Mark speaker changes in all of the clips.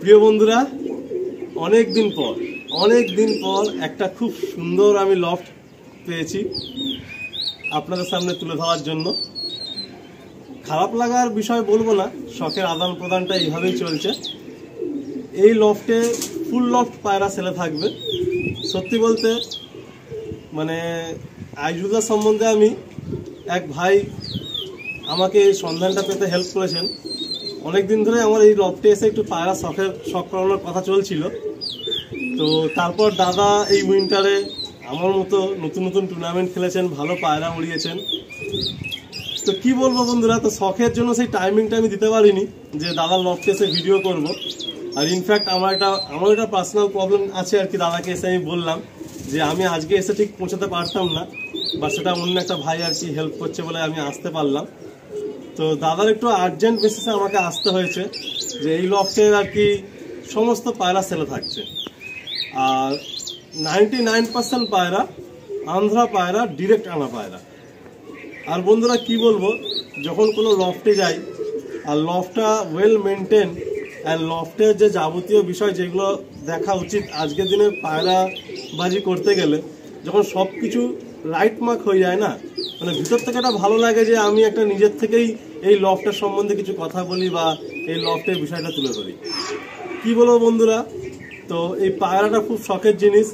Speaker 1: প্রিয় বন্ধুরা, অনেক দিন পর একটা খুব সুন্দর আমি লফট পেয়েছি আপনাদের সামনে তুলে ধরার জন্য। খারাপ লাগার বিষয় বলবো না, শখের আদান প্রদানটা এইভাবেই চলছে। এই লফটে ফুল লফট পায়রা সেলে থাকবে। সত্যি বলতে মানে আইজুল্লাহ সম্বন্ধে আমি এক ভাই আমাকে এই সন্ধানটা পেতে হেল্প করেছেন। অনেক দিন ধরে আমার এই লফটে এসে একটু পায়রা শখ করানোর কথা চলছিল। তো তারপর দাদা এই উইন্টারে আমার মতো নতুন টুর্নামেন্ট খেলেছেন, ভালো পায়রা উড়িয়েছেন। তো কি বলবো বন্ধুরা, তো শখের জন্য সেই টাইমিংটা আমি দিতে পারিনি যে দাদার লফটে এসে ভিডিও করব। আর ইনফ্যাক্ট আমার একটা পার্সোনাল প্রবলেম আছে আর কি। দাদাকে এসে আমি বললাম যে আমি আজকে এসে ঠিক পৌঁছাতে পারতাম না, বা সেটা অন্য একটা ভাই আর কি হেল্প করছে বলে আমি আসতে পারলাম। তো দাদার একটু আর্জেন্ট বেসিসে আমাকে আসতে হয়েছে যে এই লফটের আর কি সমস্ত পায়রা সেলে থাকছে। আর 99% পায়রা আন্ধ্রা পায়রা, ডিরেক্ট আনা পায়রা। আর বন্ধুরা কি বলবো, যখন কোনো লফটে যাই আর লফটটা ওয়েল মেনটেন অ্যান্ড লফটের যে যাবতীয় বিষয় যেগুলো দেখা উচিত আজকের দিনে পায়রাবাজি করতে গেলে, যখন সব কিছু রাইট মার্ক হয়ে যায় না, মানে ভিতর থেকে একটা ভালো লাগে যে আমি একটা নিজের থেকেই এই লফটের সম্বন্ধে কিছু কথা বলি বা এই লফটের বিষয়টা তুলে ধরি। কি বলবো বন্ধুরা, তো এই পায়রাটা খুব শখের জিনিস।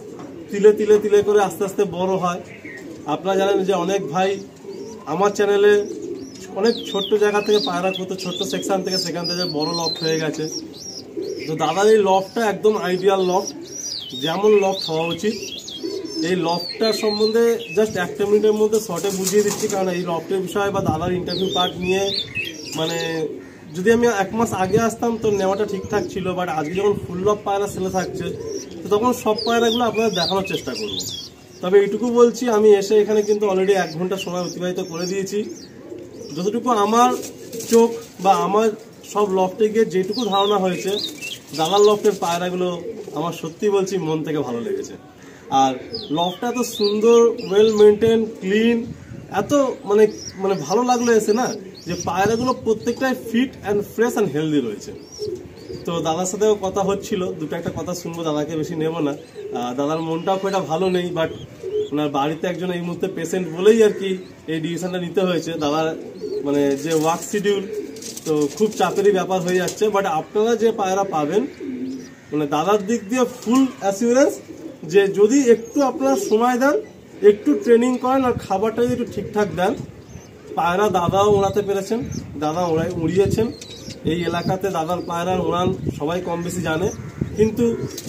Speaker 1: তিলে করে আস্তে আস্তে বড় হয়। আপনারা জানেন যে অনেক ভাই আমার চ্যানেলে অনেক ছোট্ট জায়গা থেকে পায়রা করতো, ছোট্ট সেকশন থেকে, সেখান থেকে বড় লফট হয়ে গেছে। তো দাদার এই লফটটা একদম আইডিয়াল লফট, যেমন লফট হওয়া উচিত। এই লফটটার সম্বন্ধে জাস্ট 1 মিনিটের মধ্যে শর্টে বুঝিয়ে দিচ্ছি, কারণ এই লফটের বিষয় বা দাদার ইন্টারভিউ পার্ট নিয়ে মানে যদি আমি 1 মাস আগে আসতাম তো নেওয়াটা ঠিকঠাক ছিল, বাট আজকে যখন ফুল লফট পায়রা সেলে থাকছে তো তখন সব পায়রাগুলো আপনাদের দেখানোর চেষ্টা করব। তবে এইটুকু বলছি, আমি এসে এখানে কিন্তু অলরেডি 1 ঘন্টা সময় অতিবাহিত করে দিয়েছি। যতটুকু আমার চোখ বা আমার সব লফটে গিয়ে যেটুকু ধারণা হয়েছে, দাদার লফটের পায়রাগুলো আমার সত্যি বলছি মন থেকে ভালো লেগেছে। আর লফটটা এত সুন্দর, ওয়েল মেনটেন, ক্লিন, এত মানে ভালো লাগলো এসে না, যে পায়রাগুলো প্রত্যেকটাই fit and fresh and healthy রয়েছে। তো দাদার সাথেও কথা হচ্ছিল, একটা কথা শুনবো, দাদাকে বেশি নেব না। দাদার মনটাও খুব একটা ভালো নেই, বাট ওনার বাড়িতে একজন এই মুহূর্তে পেশেন্ট বলেই আর কি এই ডিসিশনটা নিতে হয়েছে। দাদার মানে যে ওয়ার্ক শিডিউল, তো খুব চাপেরই ব্যাপার হয়ে যাচ্ছে। বাট আপনারা যে পায়রা পাবেন, মানে দাদার দিক দিয়ে ফুল অ্যাসিউরেন্স যে যদি একটু আপনারা সময় দেন, একটু ট্রেনিং করেন আর খাবারটা যদি একটু ঠিকঠাক দেন, পায়রা দাদাও ওড়াতে পেরেছেন, দাদা উড়িয়েছেন। এই এলাকাতে দাদার পায়রার উড়ান সবাই কম বেশি জানে, কিন্তু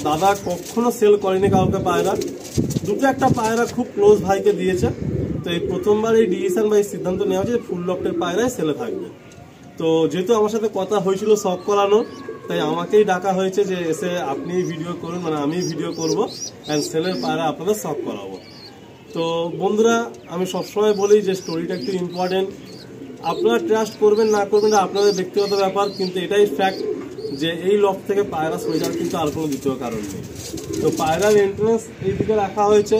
Speaker 1: দাদা কখনো সেল করেনি কাউকে পায়রা। একটা পায়রা খুব ক্লোজ ভাইকে দিয়েছে। তো এই প্রথমবার এই ডিসিশন বা এই সিদ্ধান্ত নেওয়া হয়েছে ফুল লফটের পায়রাই সেলে থাকবে। তো যেহেতু আমার সাথে কথা হয়েছিল শখ করানো, তাই আমাকেই ডাকা হয়েছে যে এসে আপনি ভিডিও করুন, মানে আমি ভিডিও করবো অ্যান্ড সেলের পায়রা আপনাদের শখ করাবো। তো বন্ধুরা, আমি সবসময় বলি যে স্টোরিটা একটু ইম্পর্টেন্ট। আপনারা ট্রাস্ট করবেন না করবেন না আপনাদের ব্যক্তিগত ব্যাপার, কিন্তু এটাই ফ্যাক্ট যে এই লফট থেকে পায়রা সরে যাওয়ার কিন্তু আর কোনো দ্বিতীয় কারণ নেই। তো পায়রার এন্ট্রান্স এই দিকে রাখা হয়েছে,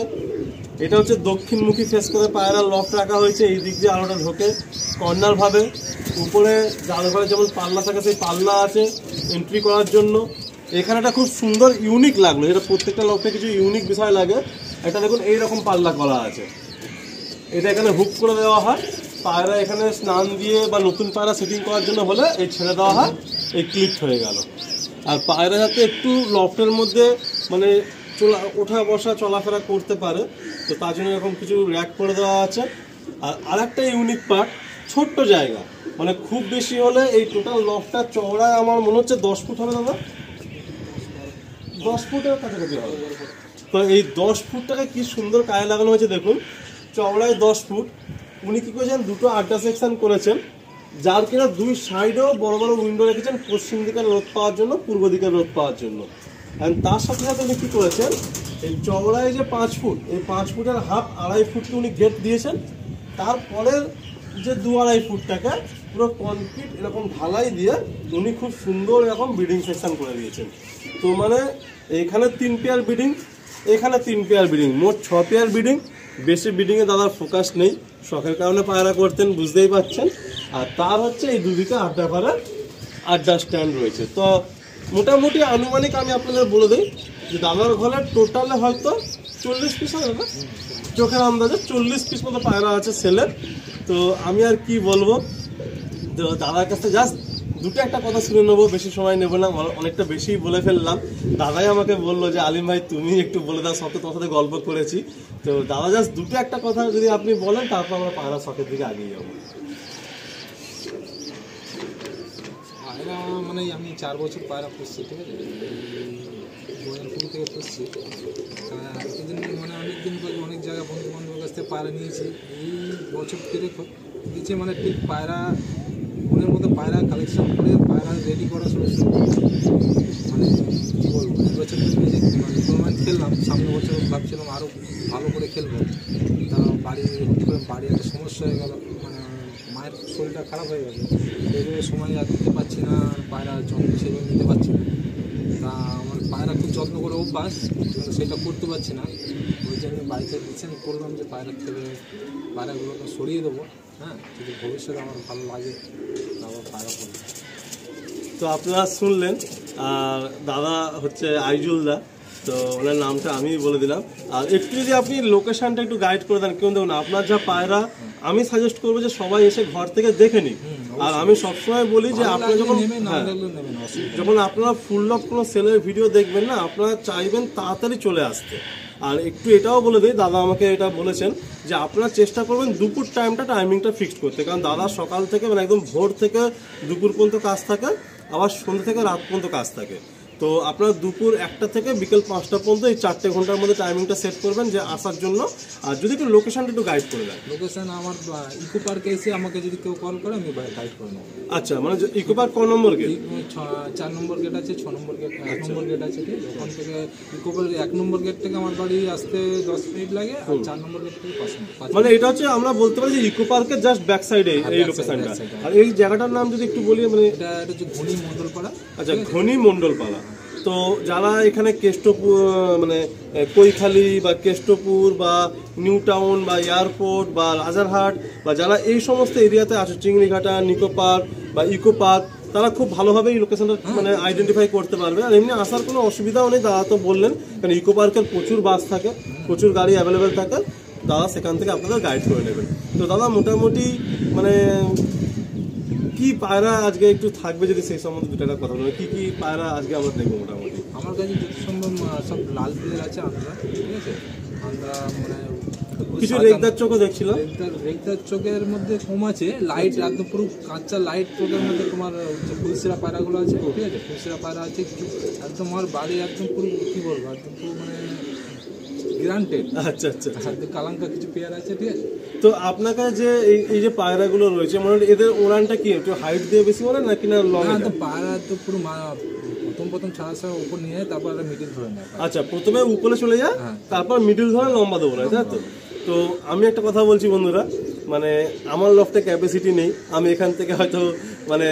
Speaker 1: এটা হচ্ছে দক্ষিণমুখী ফেস করে পায়রার লফট রাখা হয়েছে। এই দিক দিয়ে আলোটা ঢোকে কর্নার ভাবে। উপরে জালঘরে যেমন পাল্লা থাকে সেই পাল্লা আছে এন্ট্রি করার জন্য। এখানেটা খুব সুন্দর ইউনিক লাগলো, এটা প্রত্যেকটা লফটে কিছু ইউনিক বিষয় লাগে। এটা দেখুন এইরকম পাল্লা করা আছে, এটা এখানে হুক করে দেওয়া হয়। পায়রা এখানে স্নান দিয়ে বা নতুন পায়রা সেটিং করার জন্য হলে এই ছেড়ে দেওয়া হয়, এই ক্লিক হয়ে গেল। আর পায়রা যাতে একটু লফটের মধ্যে মানে ওঠা বসা চলাফেরা করতে পারে, তো তার জন্য এরকম কিছু র্যাক করে দেওয়া আছে। আর আরেকটা ইউনিক পার্ট, ছোট্ট জায়গা, মানে খুব বেশি হলে এই টোটাল লফটটা চওড়ায় আমার মনে হচ্ছে 10 ফুট হবে দাদা, 10 ফুটের কাছাকাছি হবে। তো এই 10 ফুটটাকে কি সুন্দর কাজে লাগানো হয়েছে দেখুন, চওড়ায় 10 ফুট। উনি কী করেছেন, 2টো আড্ডা সেকশন করেছেন, যার কিনা 2 সাইডেও বড় বড় উইন্ডো রেখেছেন, পশ্চিম দিকের রোদ পাওয়ার জন্য, পূর্ব দিকের রোদ পাওয়ার জন্য। অ্যান্ড তার সাথে সাথে উনি কী করেছেন, এই চওড়ায় যে 5 ফুট, এই 5 ফুটের হাফ 2.5 ফুটকে উনি গেট দিয়েছেন। তারপরের যে 2-2.5 ফুটটাকে পুরো কনক্রিট এরকম ঢালাই দিয়ে উনি খুব সুন্দর এরকম ব্রিডিং সেকশন করে দিয়েছেন। তো মানে এখানে 3 পেয়ার ব্রিডিং, এখানে 3 পেয়ার ব্রিডিং, মোট 6 পেয়ার ব্রিডিং। বেশি ব্রিডিংয়ে দাদার ফোকাস নেই, শখের কারণে পায়রা করতেন, বুঝতেই পারছেন। আর তার হচ্ছে এই দুদিকে আড্ডা করার আড্ডা স্ট্যান্ড রয়েছে। তো মোটামুটি আনুমানিক আমি আপনাদের বলে দিই যে দাদার ঘরে টোটালে হয়তো 40 পিস হবে না, চোখের আন্দাজে 40 পিস মতো পায়রা আছে সেলের। তো আমি আর কি বলবো, তো দাদার কাছে জাস্ট দুটো একটা কথা শুনে নেবো, বেশি সময় নেবো না, অনেকটা বেশি বলে ফেললাম। দাদাই আমাকে বললো যে আলিম ভাই তুমি একটু বলে দাও, সব তো তোমার সাথে গল্প করেছি। তো দাদা জাস্ট দুটো একটা কথা যদি আপনি বলেন, তারপর আমরা পায়রা শখের দিকে আগিয়ে যাবো।
Speaker 2: পায়রা মানে আমি 4 বছর পায়রা পুষছি, ঠিক আছে, 2020 থেকে পুষছি। এতদিন মানে অনেকদিন পরে অনেক জায়গায় বন্ধু বান্ধবের কাছ থেকে পায়রা নিয়েছি। এই বছর ফিরে দিচ্ছে মানে ঠিক পায়রা মনের মতো পায়রা কালেকশন করে পায়রা রেডি করা শুরু মানে কী বলবো, এই বছর নিজে মানে টুর্নামেন্ট খেললাম, সামনের বছর ভাবছিলাম আরও ভালো করে খেলবো। তা বাড়ি হুট করে বাড়ি একটা সমস্যা হয়ে গেল, মানে মায়ের শরীরটা খারাপ হয়ে গেছে, সেইভাবে সময় আর দিতে পারছি না, পায়রা যত্ন সেভাবে নিতে পারছি না। তা আমার পায়রা খুব যত্ন করে অভ্যাস, কিন্তু সেটা করতে পারছি না। ওই জন্য বাড়িতে ডিসিশন করলাম যে পায়রার থেকে পায়রাগুলোকে সরিয়ে দেবো। হ্যাঁ, যদি ভবিষ্যতে আমার ভালো লাগে আবার পায়রা করবো।
Speaker 1: তো আপনারা শুনলেন, আর দাদা হচ্ছে আইজুল দা, তো ওনার নামটা আমি বলে দিলাম। আর একটু যদি আপনি লোকেশনটা একটু গাইড করে দেন, কেউ দেখুন আপনার যা পায়রা, আমি সাজেস্ট করবো যে সবাই এসে ঘর থেকে দেখে নিন। আর আমি সবসময় বলি যে আপনারা যখন আপনারা ফুল লক কোনো সেলের ভিডিও দেখবেন না, আপনারা চাইবেন তাড়াতাড়ি চলে আসতে। আর একটু এটাও বলে দিই, দাদা আমাকে এটা বলেছেন যে আপনারা চেষ্টা করবেন দুপুর টাইমিংটা ফিক্সড করতে, কারণ দাদা সকাল থেকে মানে একদম ভোর থেকে দুপুর পর্যন্ত কাজ থাকে, আবার সন্ধ্যা থেকে রাত পর্যন্ত কাজ থাকে। তো আপনারা দুপুর 1টা থেকে বিকেল 5টা পর্যন্ত এই 4টে ঘন্টার মধ্যে টাইমিংটা সেট করবেন যে আসার জন্য। আর যদি একটু লোকেশনটা একটু গাইড করে দেন।
Speaker 2: লোকেশন আমার ইকো পার্কে এসে আমাকে যদি কেউ কল করে আমি গাইড করে নেবো।
Speaker 1: আচ্ছা, মানে ইকো পার্ক কোন নম্বর গেট?
Speaker 2: 4 নম্বর গেট আছে, 6 নম্বর গেট, 1 নম্বর গেট আছে। ওখান থেকে ইকো পার্ক 1 নম্বর গেট থেকে আমার বাড়ি আসতে 10 মিনিট লাগে, আর 4 নম্বর গেট থেকে 5 মিনিট।
Speaker 1: মানে এটা হচ্ছে আমরা বলতে পারি যে ইকো পার্কের জাস্ট ব্যাক সাইডে এই লোকেশনটা। আর এই জায়গাটার নাম যদি একটু বলি, মানে
Speaker 2: এটা হচ্ছে ঘনি মণ্ডলপাড়া।
Speaker 1: আচ্ছা, ঘনি মণ্ডলপাড়া। তো যারা এখানে কেষ্টপুর মানে কৈখালি বা কেষ্টপুর বা নিউ টাউন বা এয়ারপোর্ট বা রাজারহাট বা যারা এই সমস্ত এরিয়াতে আছে, চিংড়িঘাটা, নিকো পার্ক বা ইকো পার্ক, তারা খুব ভালোভাবে এই লোকেশনটা মানে আইডেন্টিফাই করতে পারবে। আর এমনি আসার কোনো অসুবিধাও নেই, দাদা তো বললেন, কারণ ইকো পার্কের প্রচুর বাস থাকে, প্রচুর গাড়ি অ্যাভেলেবেল থাকে, দাদা সেখান থেকে আপনাদের গাইড করে নেবেন। তো দাদা মোটামুটি মানে কি পায়রা আজকে একটু থাকবে, যদি সেই সম্বন্ধে দুটো কথা বলবেন, কি কি পায়রা আজকে আমরা দেখবো? মোটামুটি
Speaker 2: আমার কাছে যত সম্ভব সব লাল ফুলের আছে আন্দ্রা, ঠিক আছে, আন্দ্রা মানে
Speaker 1: কিছু রেগদার চোখও দেখছিলাম।
Speaker 2: রেগদার চোখের মধ্যে কম আছে, লাইট একদম পুরো কাঁচা লাইট চোখের মধ্যে তোমার যে ফুলসেরা পায়রাগুলো আছে, ঠিক আছে, ফুলসেরা পায়রা আছে একদম আমার বাড়ি একদম পুরো কি বলবো একদম পুরো মানে গ্রান্টেড।
Speaker 1: আচ্ছা আচ্ছা,
Speaker 2: কালাঙ্কা কিছু পেয়ার আছে, ঠিক আছে।
Speaker 1: তো আপনার কাছে যে এই যে পায়রাগুলো রয়েছে, মনে হয় এদের ওড়ানটা কি একটু হাইট দিয়ে বেশি ওড়ান নাকি না লং?
Speaker 2: তো পায়রা তো পুরো প্রথম ছাড়া উপর নিয়ে তারপর মিডিল ধরে নেয়।
Speaker 1: আচ্ছা, প্রথমে উপরে চলে যায়, তারপর মিডিল ধরে লম্বা দেবো না, তাই তো? তো আমি একটা কথা বলছি বন্ধুরা, মানে আমার লফটে ক্যাপাসিটি নেই, আমি এখান থেকে হয়তো মানে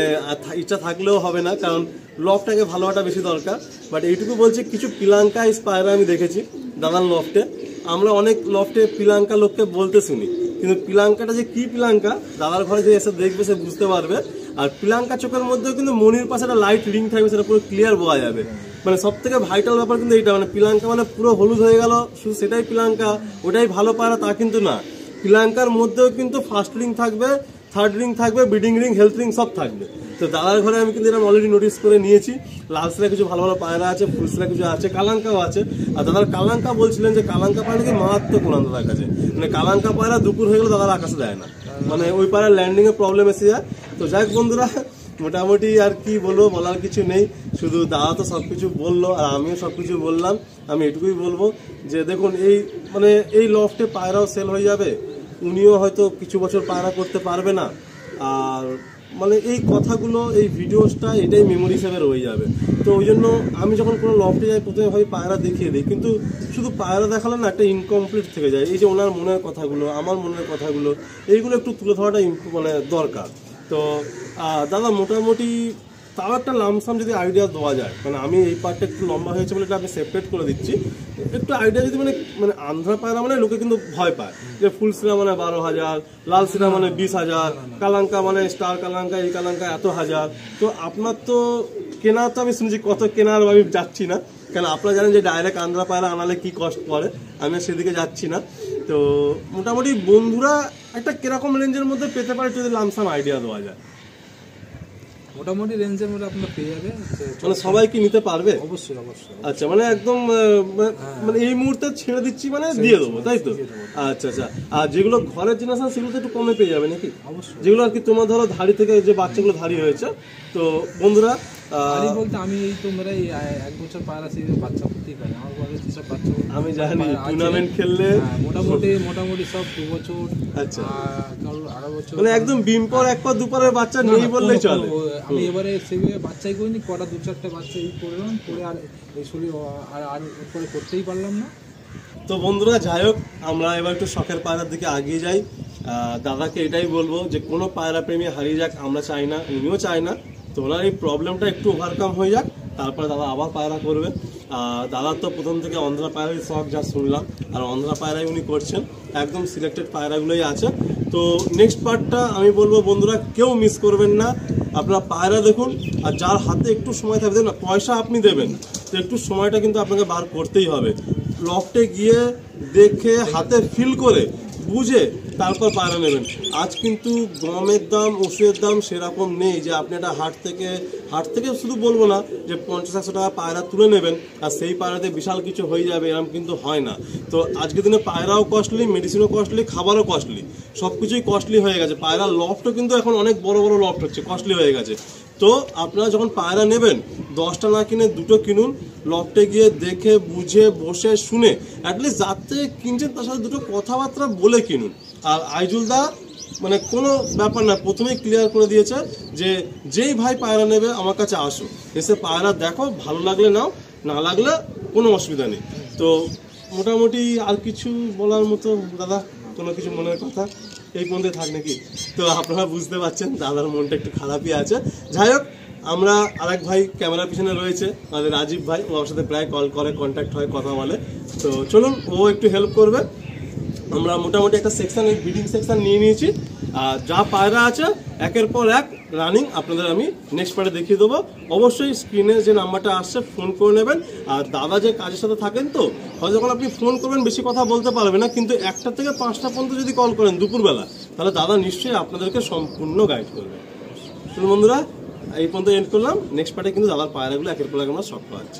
Speaker 1: ইচ্ছা থাকলেও হবে না, কারণ লফটাকে ভালো হওয়াটা বেশি দরকার। বাট এইটুকু বলছি, কিছু পিলাঙ্কা পায়রা আমি দেখেছি দাদার লফটে। আমরা অনেক লফটে পিলাঙ্কা লোককে বলতে শুনি, কিন্তু পিলাঙ্কাটা যে কি পিলাঙ্কা, দাদার ঘরে যে এসে দেখবে সে বুঝতে পারবে। আর পিলাঙ্কা চোখের মধ্যেও কিন্তু মনির পাশে একটা লাইট রিং থাকবে, সেটা পুরো ক্লিয়ার বোঝা যাবে। মানে সব থেকে ভাইটাল ব্যাপার কিন্তু এইটা, মানে পিলাঙ্কা মানে পুরো হলুদ হয়ে গেল শুধু সেটাই পিলাঙ্কা, ওটাই ভালো পায়রা তা কিন্তু না। পিলাঙ্কার মধ্যেও কিন্তু ফার্স্ট রিং থাকবে, থার্ড রিং থাকবে, ব্রিডিং রিং, হেলথ রিং সব থাকবে। তো দাদার ঘরে আমি কিন্তু এটা অলরেডি নোটিস করে নিয়েছি। লালসেরা কিছু ভালো ভালো পায়রা আছে, ফুলসেরা কিছু আছে, কালাঙ্কাও আছে। আর দাদার কালাঙ্কা বলছিলেন যে কালাঙ্কা পায়রা কি মারাত্মক উনান দাদার কাছে, মানে কালাঙ্কা পায়রা দুপুর হয়ে গেলে দাদার আকাশে দেয় না, মানে ওই পায়রা ল্যান্ডিং এর প্রবলেম এসে যায়। তো যাই হোক বন্ধুরা, মোটামুটি আর কি বলবো, বলার কিছু নেই, শুধু দাদা তো সবকিছু বললো আর আমিও সবকিছু বললাম। আমি এটুকুই বলবো যে দেখুন, এই মানে এই লফটে পায়রাও সেল হয়ে যাবে, উনিও হয়তো কিছু বছর পায়রা করতে পারবে না। আর মানে এই কথাগুলো, এই ভিডিওসটা এটাই মেমোরি হিসেবে রয়ে যাবে। তো ওই জন্য আমি যখন কোনো লফটে যাই, প্রথমে হয় পায়রা দেখিয়ে দিই, কিন্তু শুধু পায়রা দেখালে না একটা ইনকমপ্লিট থেকে যায়। এই যে ওনার মনের কথাগুলো, আমার মনের কথাগুলো, এইগুলো একটু তুলে ধরাটা মানে দরকার। তো দাদা মোটামুটি তাও একটা লামসাম যদি আইডিয়া দেওয়া যায়, মানে আমি এই পার্টটা একটু লম্বা হয়েছে বলে এটা আমি সেপারেট করে দিচ্ছি, একটু আইডিয়া যদি মানে মানে আন্ধ্রা পায়রা মানে লোকে কিন্তু ভয় পায় যে ফুল সিরা মানে 12,000, লাল সিরা মানে 20,000, কালাঙ্কা মানে স্টার কালাঙ্কা, এই কালাঙ্কা এত হাজার। তো আপনার তো কেনা তো আমি শুনছি, কত কেনার আমি যাচ্ছি না, কারণ আপনারা জানেন যে ডাইরেক্ট আন্ধ্রা পায়রা আনালে কি কষ্ট পড়ে, আমি সেদিকে যাচ্ছি না। তো মোটামুটি বন্ধুরা একটা কিরকম রেঞ্জের মধ্যে পেতে পারে যদি লামসাম আইডিয়া দেওয়া যায়?
Speaker 2: মোটামুটি রেঞ্জের মধ্যে আপনার পেয়ে যাবে।
Speaker 1: মানে সবাই কি নিতে পারবে?
Speaker 2: অবশ্যই অবশ্যই।
Speaker 1: আচ্ছা, মানে একদম মানে এই মুহূর্তে ছেড়ে দিচ্ছি, মানে দিয়ে দেবো, তাই তো? আচ্ছা আচ্ছা। আর যেগুলো ঘরের জিনিস আছে সেগুলো তো একটু কমে পেয়ে যাবে নাকি?
Speaker 2: অবশ্যই।
Speaker 1: যেগুলো আর কি তোমার ধরো ধাড়ি থেকে যে বাচ্চাগুলো ধাড়ি হয়েছে, তো বন্ধুরা
Speaker 2: বলতে আমি এই তো মেরা 1 বছর পায়রা সেই বাচ্চা করতেই পারি, আমার ঘরে যেসব বাচ্চা
Speaker 1: আমি জানি টুর্নামেন্ট খেললে
Speaker 2: মোটামুটি সব 2 বছর।
Speaker 1: আচ্ছা,
Speaker 2: কারণ 18 বছর,
Speaker 1: মানে একদম বিম পর এক পর দুপারের বাচ্চা নেই বললেই চলে।
Speaker 2: আমি এবারে সেভাবে বাচ্চাই করিনি, কটা 2-4টা বাচ্চা এই করলাম, করে আর এই শরীর আর উপরে করতেই পারলাম না।
Speaker 1: তো বন্ধুরা যাই হোক, আমরা এবার একটু শখের পায়রার দিকে আগিয়ে যাই। দাদাকে এটাই বলবো যে কোনো পায়রা প্রেমী হারিয়ে যাক আমরা চাই না, উনিও চাই না। তো ওনার এই প্রবলেমটা একটু ওভারকাম হয়ে যাক, তারপরে দাদা আবার পায়রা করবে। দাদার তো প্রথম থেকে অন্ধ্রা পায়রাই শখ, যা শুনলাম, আর অন্ধ্রা পায়রাই উনি করছেন, একদম সিলেক্টেড পায়রাগুলোই আছে। তো নেক্সট পার্টটা আমি বলবো বন্ধুরা কেউ মিস করবেন না, আপনারা পায়রা দেখুন। আর যার হাতে একটু সময় থাকবে না, পয়সা আপনি দেবেন, তো একটু সময়টা কিন্তু আপনাকে বার করতেই হবে। লফটে গিয়ে দেখে হাতে ফিল করে বুঝে তারপর পায়রা নেবেন। আজ কিন্তু গমের দাম, ওষুধের দাম সেরকম নেই যে আপনি একটা হাট থেকে শুধু বলবো না যে 50-100 টাকা পায়রা তুলে নেবেন আর সেই পায়রাতে বিশাল কিছু হয়ে যাবে, এরকম কিন্তু হয় না। তো আজকের দিনে পায়রাও কস্টলি, মেডিসিনও কস্টলি, খাবারও কস্টলি, সব কিছুই কস্টলি হয়ে গেছে। পায়রার লফটও কিন্তু এখন অনেক বড় বড় লফট হচ্ছে, কস্টলি হয়ে গেছে। তো আপনারা যখন পায়রা নেবেন 10টা না কিনে 2টো কিনুন, লফটে গিয়ে দেখে বুঝে বসে শুনে, অ্যাটলিস্ট যার থেকে কিনছেন তার সাথে 2টো কথাবার্তা বলে কিনুন। আর আইজুল দা মানে কোনো ব্যাপার না, প্রথমেই ক্লিয়ার করে দিয়েছে যে যেই ভাই পায়রা নেবে আমার কাছে আসো, এসে পায়রা দেখো, ভালো লাগলে নাও, না লাগলে কোনো অসুবিধা নেই। তো মোটামুটি আর কিছু বলার মতো দাদা কোনো কিছু মনের কথা এই পর্যন্ত থাক নাকি? তো আপনারা বুঝতে পারছেন দাদার মনটা একটু খারাপই আছে। যাই হোক, আমরা আরেক ভাই ক্যামেরার পিছনে রয়েছে, আমাদের রাজীব ভাই, ওর সাথে প্রায় কল করে, কন্ট্যাক্ট হয়, কথা বলে। তো চলুন, ও একটু হেল্প করবে। আমরা মোটামুটি একটা সেকশন, ব্রিডিং সেকশন নিয়ে নিয়েছি, আর যা পায়রা আছে একের পর এক রানিং আপনাদের আমি নেক্সট পার্টে দেখিয়ে দেবো। অবশ্যই স্ক্রিনে যে নাম্বারটা আসছে ফোন করে নেবেন। আর দাদা যে কাজের সাথে থাকেন, তো হয়তো যখন আপনি ফোন করবেন বেশি কথা বলতে পারবেন না, কিন্তু 1টা থেকে 5টা পর্যন্ত যদি কল করেন দুপুরবেলা, তাহলে দাদা নিশ্চয়ই আপনাদেরকে সম্পূর্ণ গাইড করবে। বন্ধুরা এই পর্যন্ত এন্ড করলাম, নেক্সট পার্টে কিন্তু দাদার পায়রাগুলো একের পর এক আমরা সব পাচ্ছি।